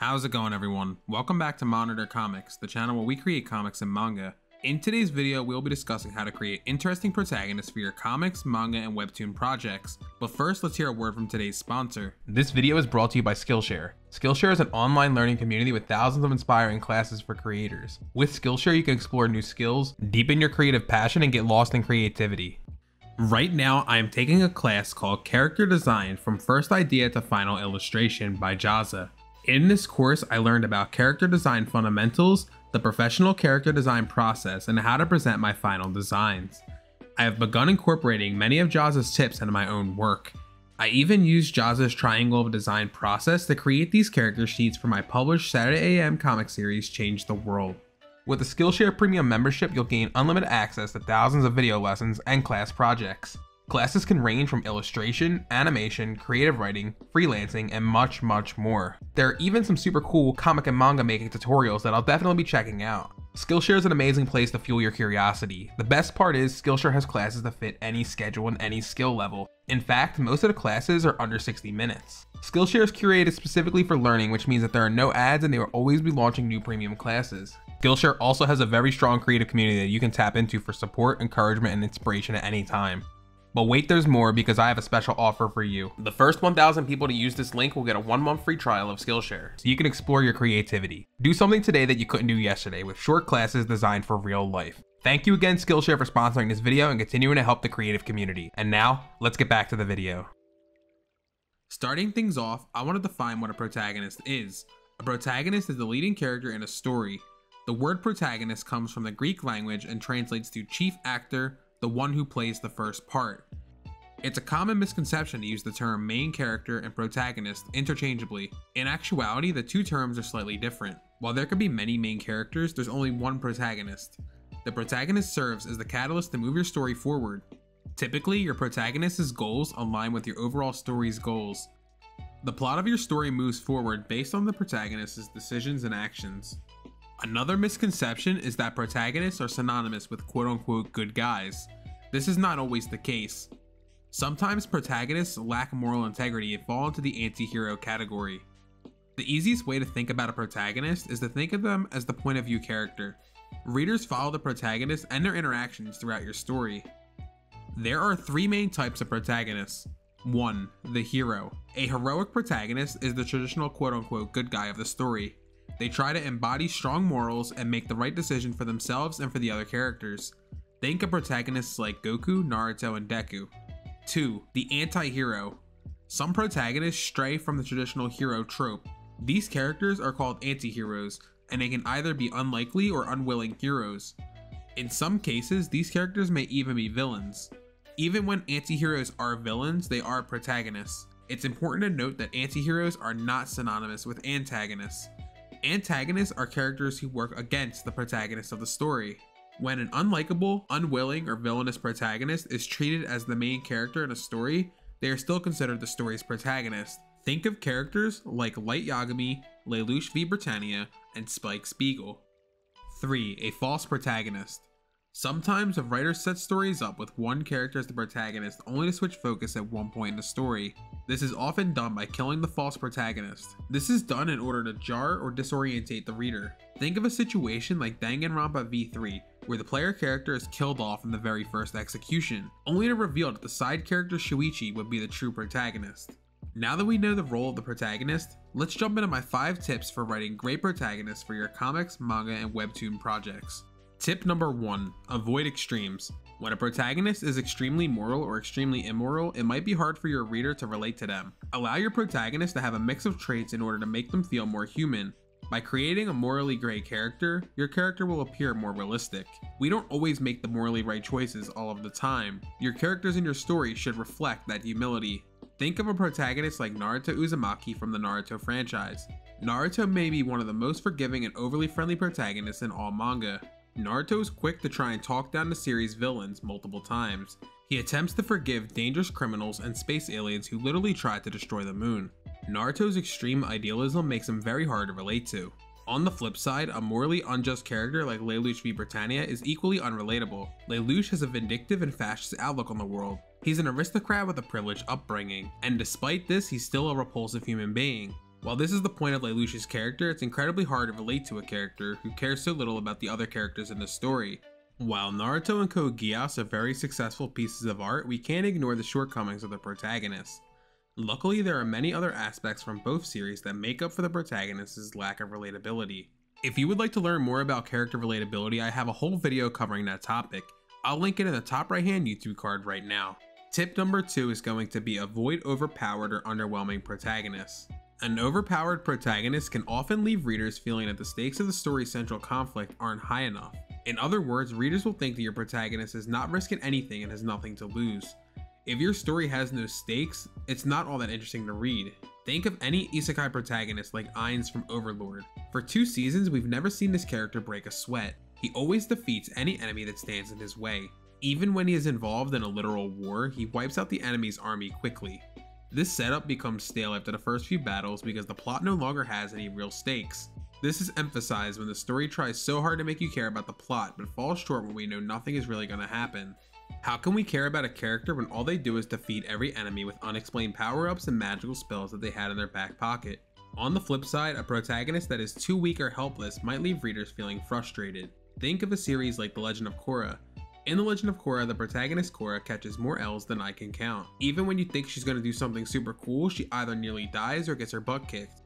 How's it going, everyone? Welcome back to Monitor Comics, the channel where we create comics and manga. In today's video, we'll be discussing how to create interesting protagonists for your comics, manga, and webtoon projects. But first, let's hear a word from today's sponsor. This video is brought to you by Skillshare. Skillshare is an online learning community with thousands of inspiring classes for creators. With Skillshare, you can explore new skills, deepen your creative passion, and get lost in creativity. Right now, I am taking a class called Character Design from First Idea to Final Illustration by Jaza. In this course, I learned about character design fundamentals, the professional character design process, and how to present my final designs. I have begun incorporating many of Jaza's tips into my own work. I even used Jaza's triangle of design process to create these character sheets for my published Saturday AM comic series, Change the World. With the Skillshare Premium membership, you'll gain unlimited access to thousands of video lessons and class projects. Classes can range from illustration, animation, creative writing, freelancing, and much more. There are even some super cool comic and manga making tutorials that I'll definitely be checking out. Skillshare is an amazing place to fuel your curiosity. The best part is Skillshare has classes that fit any schedule and any skill level. In fact, most of the classes are under 60 minutes. Skillshare is curated specifically for learning, which means that there are no ads and they will always be launching new premium classes. Skillshare also has a very strong creative community that you can tap into for support, encouragement, and inspiration at any time. But wait, there's more, because I have a special offer for you. The first 1,000 people to use this link will get a 1-month free trial of Skillshare, so you can explore your creativity. Do something today that you couldn't do yesterday with short classes designed for real life. Thank you again, Skillshare, for sponsoring this video and continuing to help the creative community. And now, let's get back to the video. Starting things off, I want to define what a protagonist is. A protagonist is the leading character in a story. The word protagonist comes from the Greek language and translates to chief actor, the one who plays the first part. It's a common misconception to use the term main character and protagonist interchangeably. In actuality, the two terms are slightly different. While there could be many main characters, there's only one protagonist. The protagonist serves as the catalyst to move your story forward. Typically, your protagonist's goals align with your overall story's goals. The plot of your story moves forward based on the protagonist's decisions and actions. Another misconception is that protagonists are synonymous with quote-unquote good guys. This is not always the case. Sometimes protagonists lack moral integrity and fall into the anti-hero category. The easiest way to think about a protagonist is to think of them as the point of view character. Readers follow the protagonist and their interactions throughout your story. There are three main types of protagonists. 1. The hero. A heroic protagonist is the traditional quote-unquote good guy of the story. They try to embody strong morals and make the right decision for themselves and for the other characters. Think of protagonists like Goku, Naruto, and Deku. 2. The anti-hero. Some protagonists stray from the traditional hero trope. These characters are called anti-heroes, and they can either be unlikely or unwilling heroes. In some cases, these characters may even be villains. Even when anti-heroes are villains, they are protagonists. It's important to note that anti-heroes are not synonymous with antagonists. Antagonists are characters who work against the protagonist of the story. When an unlikable, unwilling, or villainous protagonist is treated as the main character in a story, they are still considered the story's protagonist. Think of characters like Light Yagami, Lelouch v Britannia, and Spike Spiegel. 3. A false protagonist. Sometimes a writer sets stories up with one character as the protagonist only to switch focus at one point in the story. This is often done by killing the false protagonist. This is done in order to jar or disorientate the reader. Think of a situation like Danganronpa V3, where the player character is killed off in the very first execution, only to reveal that the side character Shuichi would be the true protagonist. Now that we know the role of the protagonist, let's jump into my 5 tips for writing great protagonists for your comics, manga, and webtoon projects. Tip number 1. Avoid extremes. When a protagonist is extremely moral or extremely immoral, it might be hard for your reader to relate to them. Allow your protagonist to have a mix of traits in order to make them feel more human. By creating a morally gray character, your character will appear more realistic. We don't always make the morally right choices all of the time. Your characters in your story should reflect that humility. Think of a protagonist like Naruto Uzumaki from the Naruto franchise. Naruto may be one of the most forgiving and overly friendly protagonists in all manga. Naruto is quick to try and talk down the series' villains multiple times. He attempts to forgive dangerous criminals and space aliens who literally tried to destroy the moon. Naruto's extreme idealism makes him very hard to relate to. On the flip side, a morally unjust character like Lelouch v Britannia is equally unrelatable. Lelouch has a vindictive and fascist outlook on the world. He's an aristocrat with a privileged upbringing, and despite this, he's still a repulsive human being. While this is the point of Lelouch's character, it's incredibly hard to relate to a character who cares so little about the other characters in the story. While Naruto and Code Geass are very successful pieces of art, we can't ignore the shortcomings of the protagonists. Luckily, there are many other aspects from both series that make up for the protagonist's lack of relatability. If you would like to learn more about character relatability, I have a whole video covering that topic. I'll link it in the top right hand YouTube card right now. Tip number 2 is going to be avoid overpowered or underwhelming protagonists. An overpowered protagonist can often leave readers feeling that the stakes of the story's central conflict aren't high enough. In other words, readers will think that your protagonist is not risking anything and has nothing to lose. If your story has no stakes, it's not all that interesting to read. Think of any isekai protagonist like Ainz from Overlord. For 2 seasons, we've never seen this character break a sweat. He always defeats any enemy that stands in his way. Even when he is involved in a literal war, he wipes out the enemy's army quickly. This setup becomes stale after the first few battles because the plot no longer has any real stakes. This is emphasized when the story tries so hard to make you care about the plot but falls short when we know nothing is really going to happen. How can we care about a character when all they do is defeat every enemy with unexplained power-ups and magical spells that they had in their back pocket? On the flip side, a protagonist that is too weak or helpless might leave readers feeling frustrated. Think of a series like The Legend of Korra. In The Legend of Korra, the protagonist Korra catches more L's than I can count. Even when you think she's going to do something super cool, she either nearly dies or gets her butt kicked.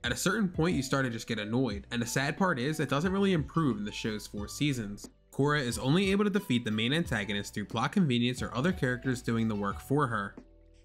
At a certain point, you start to just get annoyed, and the sad part is it doesn't really improve in the show's 4 seasons. Korra is only able to defeat the main antagonist through plot convenience or other characters doing the work for her.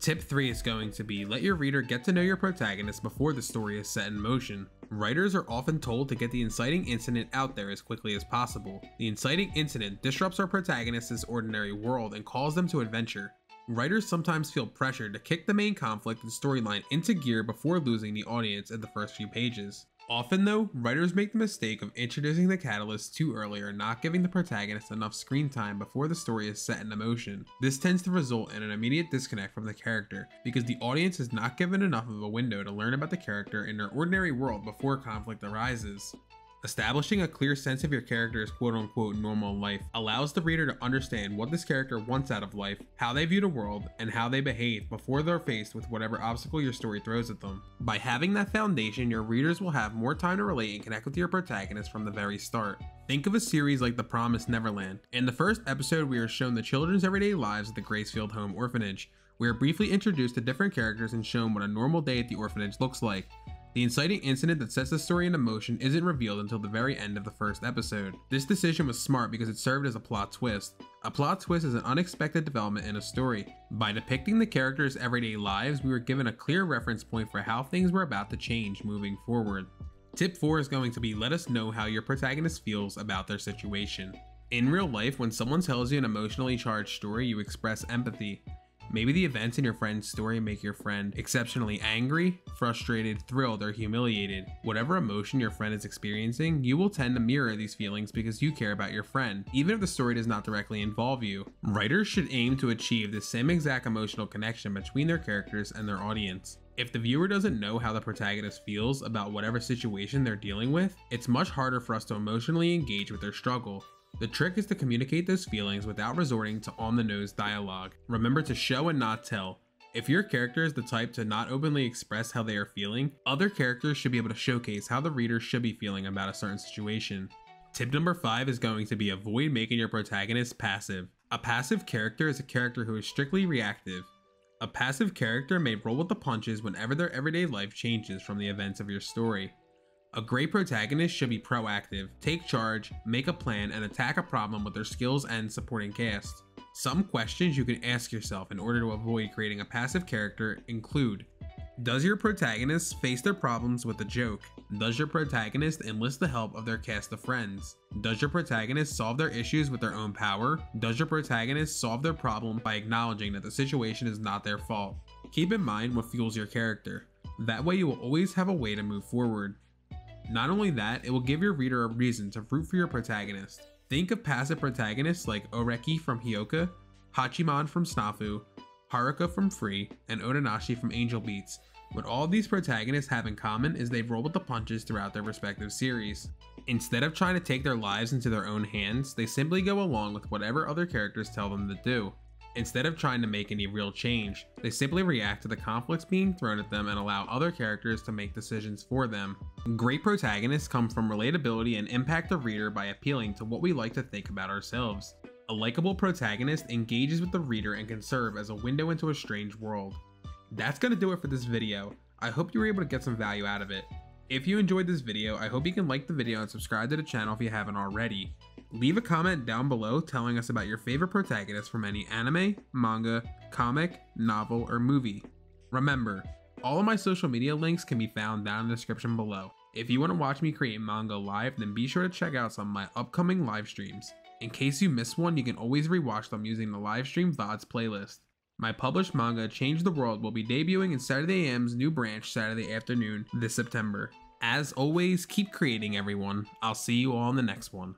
Tip 3 is going to be let your reader get to know your protagonist before the story is set in motion. Writers are often told to get the inciting incident out there as quickly as possible. The inciting incident disrupts our protagonist's ordinary world and calls them to adventure. Writers sometimes feel pressured to kick the main conflict and storyline into gear before losing the audience at the first few pages. Often though, writers make the mistake of introducing the catalyst too early or not giving the protagonist enough screen time before the story is set into motion. This tends to result in an immediate disconnect from the character, because the audience is not given enough of a window to learn about the character in their ordinary world before conflict arises. Establishing a clear sense of your character's quote-unquote normal life allows the reader to understand what this character wants out of life, how they view the world, and how they behave before they're faced with whatever obstacle your story throws at them. By having that foundation, your readers will have more time to relate and connect with your protagonist from the very start. Think of a series like The Promised Neverland. In the first episode, we are shown the children's everyday lives at the Gracefield Home Orphanage. We are briefly introduced to different characters and shown what a normal day at the orphanage looks like. The inciting incident that sets the story into motion isn't revealed until the very end of the first episode. This decision was smart because it served as a plot twist. A plot twist is an unexpected development in a story. By depicting the characters' everyday lives, we were given a clear reference point for how things were about to change moving forward. Tip 4 is going to be let us know how your protagonist feels about their situation. In real life, when someone tells you an emotionally charged story, you express empathy. Maybe the events in your friend's story make your friend exceptionally angry, frustrated, thrilled, or humiliated. Whatever emotion your friend is experiencing, you will tend to mirror these feelings because you care about your friend, even if the story does not directly involve you. Writers should aim to achieve the same exact emotional connection between their characters and their audience. If the viewer doesn't know how the protagonist feels about whatever situation they're dealing with, it's much harder for us to emotionally engage with their struggle. The trick is to communicate those feelings without resorting to on-the-nose dialogue. Remember to show and not tell. If your character is the type to not openly express how they are feeling, other characters should be able to showcase how the reader should be feeling about a certain situation. Tip number 5 is going to be avoid making your protagonist passive. A passive character is a character who is strictly reactive. A passive character may roll with the punches whenever their everyday life changes from the events of your story. A great protagonist should be proactive, take charge, make a plan, and attack a problem with their skills and supporting cast. Some questions you can ask yourself in order to avoid creating a passive character include: does your protagonist face their problems with a joke? Does your protagonist enlist the help of their cast of friends? Does your protagonist solve their issues with their own power? Does your protagonist solve their problem by acknowledging that the situation is not their fault? Keep in mind what fuels your character. That way you will always have a way to move forward. Not only that, it will give your reader a reason to root for your protagonist. Think of passive protagonists like Oreki from Hyoka, Hachiman from Snafu, Haruka from Free, and Otonashi from Angel Beats. What all of these protagonists have in common is they roll with the punches throughout their respective series. Instead of trying to take their lives into their own hands, they simply go along with whatever other characters tell them to do. Instead of trying to make any real change, they simply react to the conflicts being thrown at them and allow other characters to make decisions for them. Great protagonists come from relatability and impact the reader by appealing to what we like to think about ourselves. A likable protagonist engages with the reader and can serve as a window into a strange world. That's gonna do it for this video. I hope you were able to get some value out of it. If you enjoyed this video, I hope you can like the video and subscribe to the channel if you haven't already. Leave a comment down below telling us about your favorite protagonist from any anime, manga, comic, novel, or movie. Remember, all of my social media links can be found down in the description below. If you want to watch me create manga live, then be sure to check out some of my upcoming live streams. In case you missed one, you can always rewatch them using the livestream VODs playlist. My published manga, Change the World, will be debuting in Saturday AM's new branch Saturday afternoon this September. As always, keep creating, everyone. I'll see you all in the next one.